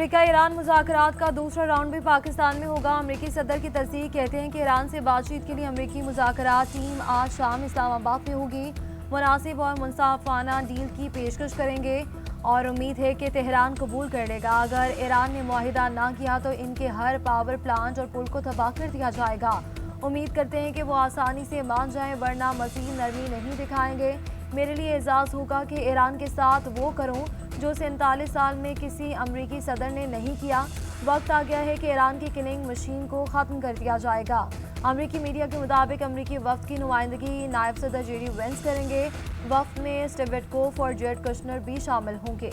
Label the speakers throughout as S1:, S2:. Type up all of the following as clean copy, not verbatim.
S1: America Iran मुज़ाकरात का दूसरा round भी पाकिस्तान में होगा। अमेरिकी सदर की तस्दीक, कहते हैं कि ईरान से बातचीत के लिए अमेरिकी मुज़ाकरात टीम आज शाम इस्लामाबाद में होगी। मुनासिब और मुंसाफाना डील की पेशकश करेंगे और उम्मीद है कि तेहरान कबूल कर लेगा। अगर ईरान ने मुआहिदा ना किया तो इनके हर पावर प्लांट और पुल को तबाह कर दिया जाएगा। उम्मीद करते हैं कि वो आसानी से मान जाएं, वरना मज़ीद नरमी नहीं दिखाएंगे। मेरे लिए एजाज़ होगा कि ईरान के साथ वो करूं जो 47 साल में किसी अमरीकी सदर ने नहीं किया। वक्त आ गया है कि ईरान की किलिंग मशीन को ख़त्म कर दिया जाएगा। अमरीकी मीडिया के मुताबिक अमरीकी वफ्द की नुमाइंदगी नायब सदर जेडी वेंस करेंगे। वफ्द में स्टीव विटकोफ और जेरेड कुशनर भी शामिल होंगे।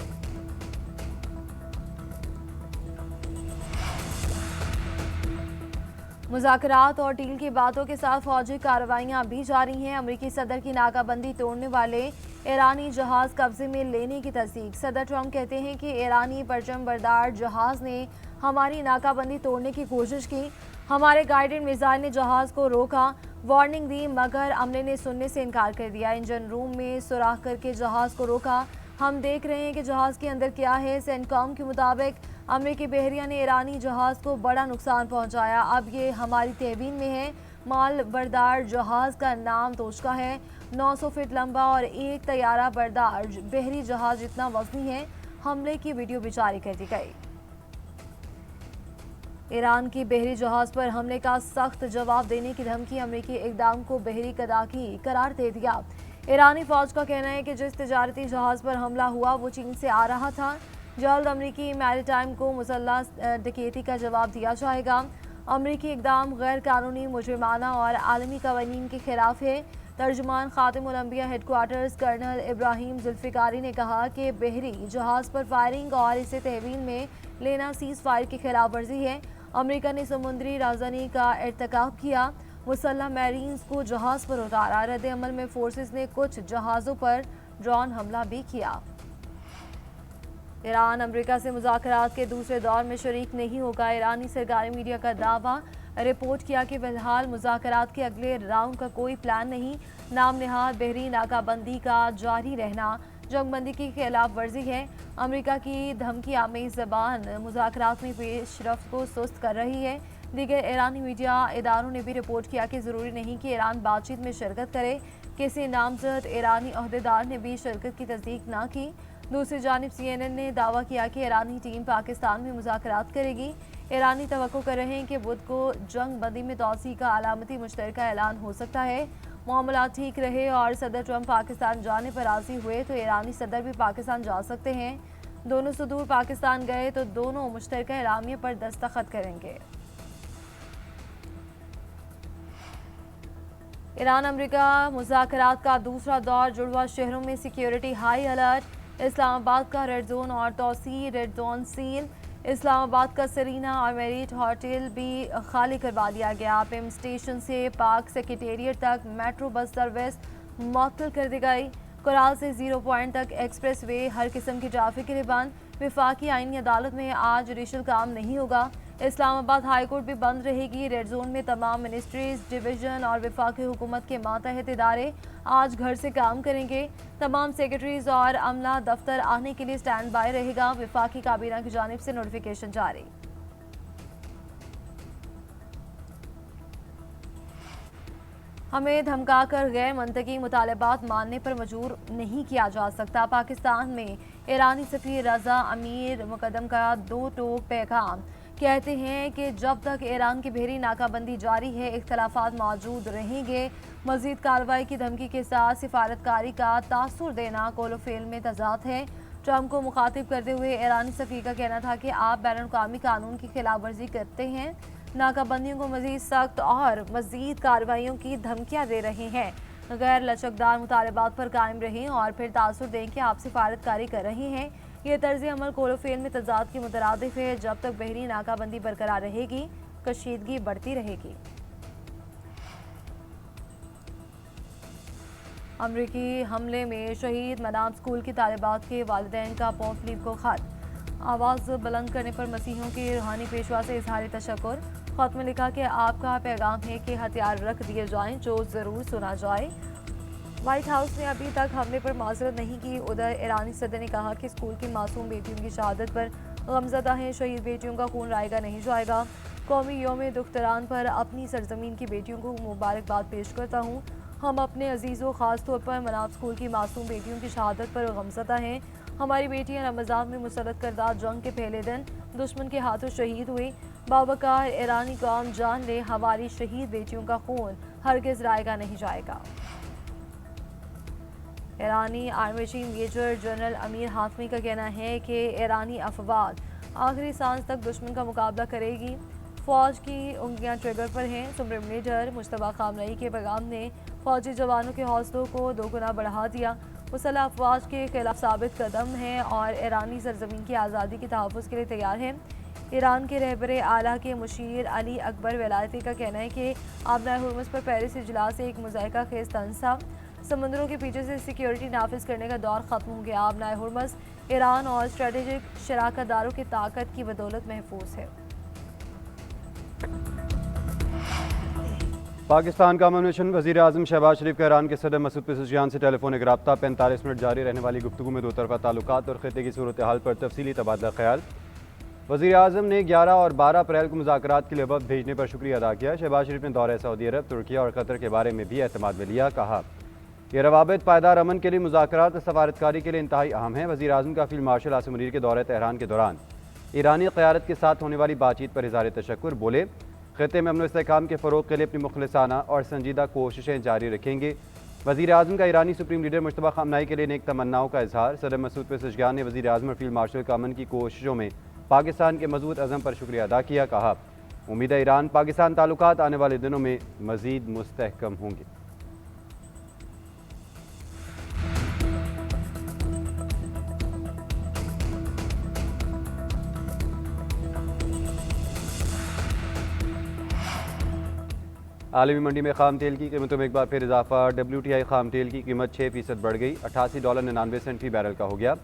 S1: मुज़ाकरात और डील की बातों के साथ फौजी कार्रवाइयां भी जारी हैं। अमरीकी सदर की नाकाबंदी तोड़ने वाले ईरानी जहाज कब्जे में लेने की तस्दीक। सदर ट्रंप कहते हैं कि ईरानी परचम बरदार जहाज ने हमारी नाकाबंदी तोड़ने की कोशिश की। हमारे गाइडेड मिसाइल ने जहाज को रोका, वार्निंग दी, मगर अमले ने सुनने से इनकार कर दिया। इंजन रूम में सुराख करके जहाज को रोका। हम देख रहे हैं कि जहाज के अंदर क्या है। सेंटकॉम के मुताबिक अमरीकी बहरिया ने ईरानी जहाज को बड़ा नुकसान पहुंचाया। अब ये हमारी तहवीन में है। माल बरदार जहाज का नाम तोशका है। 900 फीट लंबा और एक तैयारा बरदार बहरी जहाज जितना वजनी है। हमले की वीडियो भी जारी कर दी गई। ईरान की बहरी जहाज पर हमले का सख्त जवाब देने की धमकी। अमरीकी इकदाम को बहरी कदाकी करार दे दिया। ईरानी फौज का कहना है कि जिस तिजारती जहाज पर हमला हुआ वो चीन से आ रहा था। जल्द अमरीकी मैरीटाइम को मुसल्लह डकैती का जवाब दिया जाएगा। अमरीकी इकदाम गैर कानूनी, मुजरिमाना और आलमी कवानीन के खिलाफ है। तर्जुमान खातिमुल अंबिया हेडक्वार्टर्स कर्नल इब्राहिम जुल्फिकारी ने कहा कि बहरी जहाज पर फायरिंग और इसे तहवील में लेना सीज फायर की खिलाफ वर्जी है। अमरीका ने समुद्री राजधानी का इर्तकाब किया। मुसल्लह मैरीन्स को जहाज पर उतारा। रद्द अमल में फोर्सेस ने कुछ जहाज़ों पर ड्रोन हमला भी किया। ईरान अमेरिका से मुज़ाकरात के दूसरे दौर में शरीक नहीं होगा। ईरानी सरकारी मीडिया का दावा रिपोर्ट किया कि फिलहाल मुज़ाकरात के अगले राउंड का कोई प्लान नहीं। नाम निहाद बहरी नाकाबंदी का जारी रहना जंगबंदी की खिलाफ वर्जी है। अमेरिका की धमकी आमेज ज़बान मुज़ाकरात में पेशरफ्त को सुस्त कर रही है। दीगर ईरानी मीडिया इदारों ने भी रिपोर्ट किया कि ज़रूरी नहीं कि ईरान बातचीत में शिरकत करे। किसी नामजद ईरानी अहदेदार ने भी शिरकत की तस्दीक ना की। दूसरी जानिब CNN ने दावा किया कि ईरानी टीम पाकिस्तान में मुज़ाकरात करेगी। ईरानी तवक्को कर रहे हैं कि बुध को जंग बंदी में तोसी का अलामती मुश्तरका ऐलान हो सकता है। मामला ठीक रहे और सदर ट्रंप पाकिस्तान जाने पर राजी हुए तो ईरानी सदर भी पाकिस्तान जा सकते हैं। दोनों सुदूर पाकिस्तान गए तो दोनों मुश्तरका एलामिया पर दस्तखत करेंगे। ईरान अमेरिका मुज़ाकरात का दूसरा दौर, जुड़वा शहरों में सिक्योरिटी हाई अलर्ट। इस्लामाबाद का रेड जोन और तौसी रेड जोन सील। इस्लामाबाद का सरीना और मेरिट होटल भी खाली करवा लिया गया। पिम स्टेशन से पाक सेक्रेटेरिएट तक मेट्रो बस सर्विस मुअत्तल कर दी गई। कुराल से 0 पॉइंट तक एक्सप्रेस वे हर किस्म की ट्रैफिक के लिए बंद। विफाकी आईनी अदालत में आज जुडिशल काम नहीं होगा। इस्लामाबाद हाई कोर्ट भी बंद रहेगी। रेड जोन में तमाम मिनिस्ट्रीज, डिवीजन और विफाकी हुकूमत के मातहत इदारे आज घर से काम करेंगे। तमाम सेक्रेटरीज और अमला दफ्तर आने के लिए स्टैंड बाय रहेगा। विफाकी काबीना की जानिब से नोटिफिकेशन जारी। हमें धमकाकर गैर मंतकी मुतालबात मानने पर मजबूर नहीं किया जा सकता। पाकिस्तान में ईरानी सफीर रजा अमीर मुकदम का दो टोक पैगाम। कहते हैं कि जब तक ईरान की बहरी नाकाबंदी जारी है इख्तलाफात मौजूद रहेंगे। मजीद कार्रवाई की धमकी के साथ सिफारतकारी का तासुर देना कोलोफेल में तजाद है। ट्रंप को मुखातिब करते हुए ईरानी सफीर का कहना था कि आप बैनुल-अक़वामी कानून की खिलाफ वर्जी करते हैं, नाकाबंदियों को मजीद सख्त और मजीद कार्रवाइयों की धमकियाँ दे रहे हैं। गैर लचकदार मुतालबात पर कायम रहें और फिर तासुर दें कि आप सिफारतकारी कर रहे हैं। ये तर्ज अमल कोलोफेल में तजाद के मुतरादिफ है। जब तक बहरी नाकाबंदी बरकरार रहेगी कशीदगी बढ़ती रहेगी। अमरीकी हमले में शहीद मनाम स्कूल की तालिबात के वालिदैन का पॉप लीव को खत। आवाज़ बुलंद करने पर मसीहों की रूहानी पेशवा से इजहार तशक्कुर। खत में लिखा कि आपका पैगाम है कि हथियार रख दिए जाएं, जो ज़रूर सुना जाए। व्हाइट हाउस ने अभी तक हमले पर माजरत नहीं की। उधर ईरानी सदर ने कहा कि स्कूल की मासूम बेटियों की शहादत पर गमज़दा हैं, शहीद बेटियों का खून रायगा नहीं जाएगा। कौमी योम दुख्तरान पर अपनी सरजमीन की बेटियों को मुबारकबाद पेश करता हूँ। हम अपने अजीज़ों ख़ास तौर पर मनाब स्कूल की मासूम बेटियों की शहादत पर गमज़दा हैं। हमारी बेटियां रमज़ान में मुसल्लत करदा जंग के पहले दिन दुश्मन के हाथों शहीद हुई। बावकार ईरानी कौम जान ले, हमारी शहीद बेटियों का खून हरगिज़ रायगा नहीं जाएगा। ईरानी army chief major general Amir Hashmi का कहना है कि ईरानी अफवाज आखिरी सांस तक दुश्मन का मुकाबला करेगी। फौज की उंगलियां ट्रिगर पर हैं। सुप्रीम लीडर मुश्तबा खामनई के पैगाम ने फौजी जवानों के हौसलों को दोगुना बढ़ा दिया। मुसल्लह अफवाज के खिलाफ साबित कदम हैं और ईरानी सरजमीन की आज़ादी के तहफ़्फ़ुज़ के लिए तैयार हैं। ईरान के रहबर आला के मुशीर अली अकबर वलायती का कहना है कि आबना हुर्मुज़ पर पेरिस इजलास से एक मुज़ाहिका खेज़ तंज था। समंदरों के पीछे से सिक्योरिटी नाफिज करने का दौर ख़त्म हो गया। आबना हुर्मुज़ ईरान और स्ट्रेटेजिक शराकतदारों की ताकत की बदौलत महफूज है।
S2: पाकिस्तान का अमन मिशन वज़ीर आज़म शहबाज शरीफ का ईरान के सदर मसूद पेज़ेश्कियान से टेलीफोनिक रब्ता। 45 मिनट जारी रहने वाली गुफ्तगू में दो तरफ़ा ताल्लुकात और ख़ित्ते की सूरत हाल पर तफसीली तबादला ख्याल। वज़ीर आज़म ने 11 और 12 अप्रैल को मुज़ाकरात के लिए वफ़द भेजने पर शुक्रिया अदा किया। शहबाज शरीफ ने दौरे सऊदी अरब, तुर्किया और कतर के बारे में भी एतमाद में लिया। कहा यह रवाबित पायदार अमन के लिए मुज़ाकरात और सफारतकारी के लिए इंतहाई अहम है। वज़ीर आज़म का फील्ड मार्शल आसिम मुनीर के दौरे तेहरान के दौरान ईरानी क़यादत के साथ होने वाली बातचीत पर इज़हार तशक्कुर। बोले ख़ित्ते में अमन व इस्तेहकाम के फ़रोग़ के लिए अपनी मुखलिसाना और संजीदा कोशिशें जारी रखेंगे। वज़ीर आज़म का ईरानी सुप्रीम लीडर मुश्तबा खामनई के लिए नेक तमन्नाओं का इजहार। सदर मसूद पेज़ेश्कियान ने वज़ीर आज़म और फील्ड मार्शल का अमन की कोशिशों में पाकिस्तान के मजबूत अज़म पर शुक्रिया अदा किया। कहा उम्मीद है ईरान पाकिस्तान ताल्लुकात आने वाले दिनों में मज़ीद मुस्तहकम होंगे। आलमी मंडी में खाम तेल की कीमतों में एक बार फिर इजाफा। WTI खाम तेल की कीमत 6% बढ़ गई, $88.99 फी बैरल का हो गया।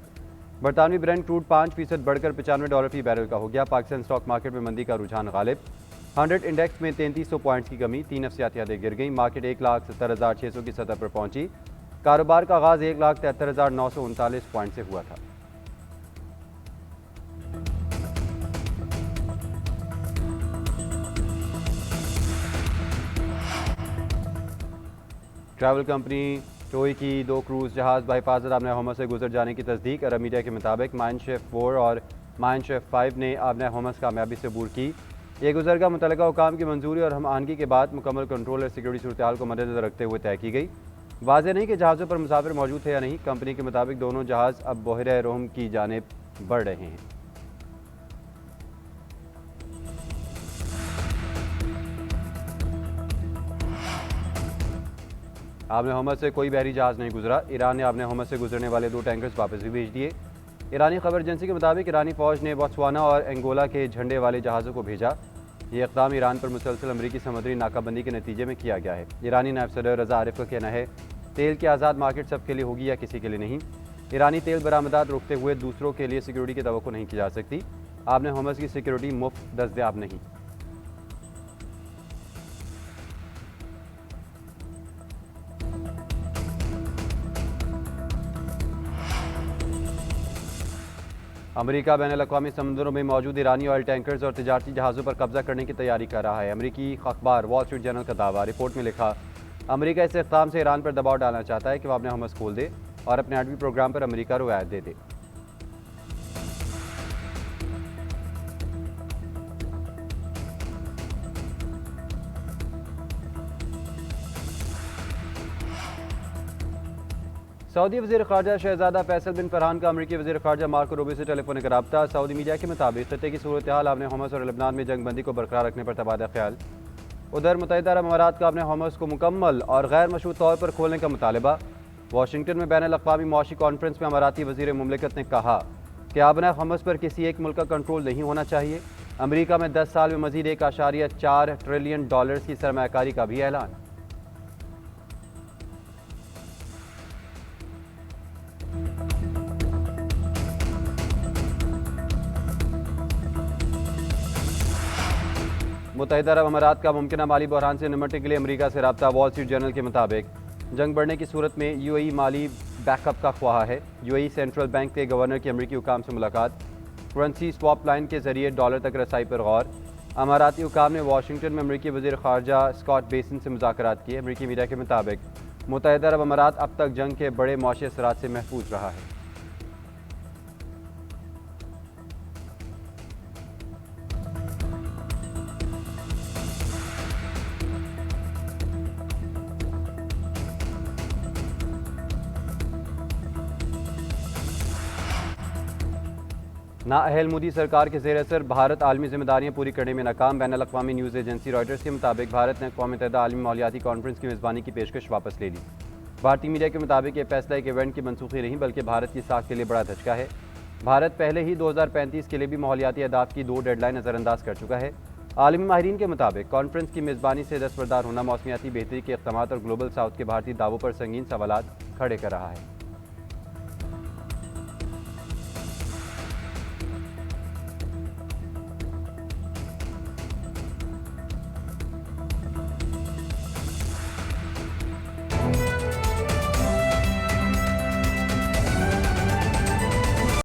S2: बरतानवी ब्रेंट क्रूड 5% बढ़कर $95 फी बैरल का हो गया। पाकिस्तान स्टॉक मार्केट में मंदी का रुझान गालिब। 100 इंडेक्स में 3300 पॉइंट्स की कमी, 3 नफ्सियाती हदें गिर गई। मार्केट 1,70,600 की सतह पर पहुंची। कारोबार का आगाज 1,73,939 पॉइंट से हुआ था। ट्रैवल कंपनी टोई की 2 क्रूज जहाज़ बहिफाजत आबना होमस से गुजर जाने की तस्दीक। अरब मीडिया के मुताबिक माइन शेफ 4 और माइन शेफ 5 ने आबना होमस कामयाबी से अबूर की। ये गुजरगा मुतल्लिका हुकाम की मंजूरी और हम आहंगी के बाद मुकम्मल कंट्रोल और सिक्योरिटी सूरत हाल को मद्देनजर रखते हुए तय की गई। वाज़ेह नहीं कि जहाज़ों पर मुसाफिर मौजूद थे या नहीं। कंपनी के मुताबिक दोनों जहाज़ अब बहरे रोम की जानिब बढ़ रहे हैं। आबने होमस से कोई बहरी जहाज़ नहीं गुजरा। ईरान ने आबने होमस से गुजरने वाले 2 टैंकर्स वापस भी भेज दिए। ईरानी खबर एजेंसी के मुताबिक ईरानी फ़ौज ने बोत्सवाना और एंगोला के झंडे वाले जहाज़ों को भेजा। ये इक़दाम ईरान पर मुसलसल अमरीकी समुद्री नाकाबंदी के नतीजे में किया गया है। ईरानी नायब सदर रज़ा आरिफ का कहना है तेल की आज़ाद मार्केट सबके लिए होगी या किसी के लिए नहीं। ईरानी तेल बरामदात रोकते हुए दूसरों के लिए सिक्योरिटी की तवक्को नहीं की जा सकती। आबने होमस की सिक्योरिटी मुफ्त दस्तयाब नहीं। अमरीका बैनुल-अक़वामी समुद्रों में मौजूद ईरानी ऑयल टैंकर्स और तिजारती जहाज़ों पर कब्जा करने की तैयारी कर रहा है। अमरीकी अखबार वॉल स्ट्रीट जर्नल का दावा। रिपोर्ट में लिखा अमरीका इस इक़दाम से ईरान पर दबाव डालना चाहता है कि वह अपने होमस खोल दे और अपने एटमी प्रोग्राम पर अमरीका रियायत दे दे। सऊदी वज़ीर ख़ारजा शहज़ादा फैसल बिन फरहान का अमरीकी वज़ीर ख़ारजा मार्को रूबियो से टेलीफोनिक रब्ता। सऊदी मीडिया के मुताबिक ख़ित्ते की सूरत हाल आबने होमस और लबनान में जंग बंदी को बरकरार रखने पर तबादला ख्याल। उधर मुत्तहिदा अरब अमारात का अपने होमस को मुकम्मल और गैर मशरूत तौर पर खोलने का मुतालबा। वाशिंगटन में बैनुल-अक़वामी मौशी कॉन्फ्रेंस में अमाराती वज़ीर मुमलिकत ने कहा कि आबना होमस पर किसी एक मुल्क का कंट्रोल नहीं होना चाहिए। अमरीका में 10 साल में मज़ीद $1.4 ट्रिलियन की सरमायाकारी का भी ऐलान। मुत्तहिदा अरब अमारात का मुमकिन माली बहरान से निपटने के लिए अमरीका से रब्ता। वॉल स्ट्रीट जर्नल के मुताबिक जंग बढ़ने की सूरत में UAE माली बैकअप का ख्वाह है। UAE सेंट्रल बैंक के गवर्नर की अमरीकी हुकाम से मुलाकात। करेंसी स्वॉप लाइन के जरिए डॉलर तक रसाई पर गौर। अमाराती हुकाम ने वाशिंगटन में अमरीकी वज़ीर ख़ारजा स्कॉट बेसन से मुज़ाकरात किए। अमरीकी मीडिया के मुताबिक मुत्तहिदा अरब अमारात अब तक जंग के बड़े मौशी असरात से महफूज रहा है। नाअहल मोदी सरकार के ज़ेर असर भारत आलमी जिम्मेदारियाँ पूरी करने में नाकाम। बैनुल अक़वामी न्यूज़ एजेंसी रॉयटर्स के मुताबिक भारत ने अक़वाम मुत्तहिदा आलमी मालियाती कॉन्फ्रेंस की मेज़बानी की पेशकश वापस ले ली। भारतीय मीडिया के मुताबिक यह फैसला एक इवेंट की मनसूखी नहीं बल्कि भारत की साख के लिए बड़ा धचका है। भारत पहले ही 2035 के लिए भी माहौलियाती अहदाफ की 2 डेडलाइन नज़रअंदाज कर चुका है। आलमी माहिरीन के मुताबिक कॉन्फ्रेंस की मेज़बानी से दस्तबरदार होना मौसमियाती बेहतरी के इक़दामात और ग्लोबल साउथ के भारतीय दावों पर संगीन सवालात खड़े कर रहा है।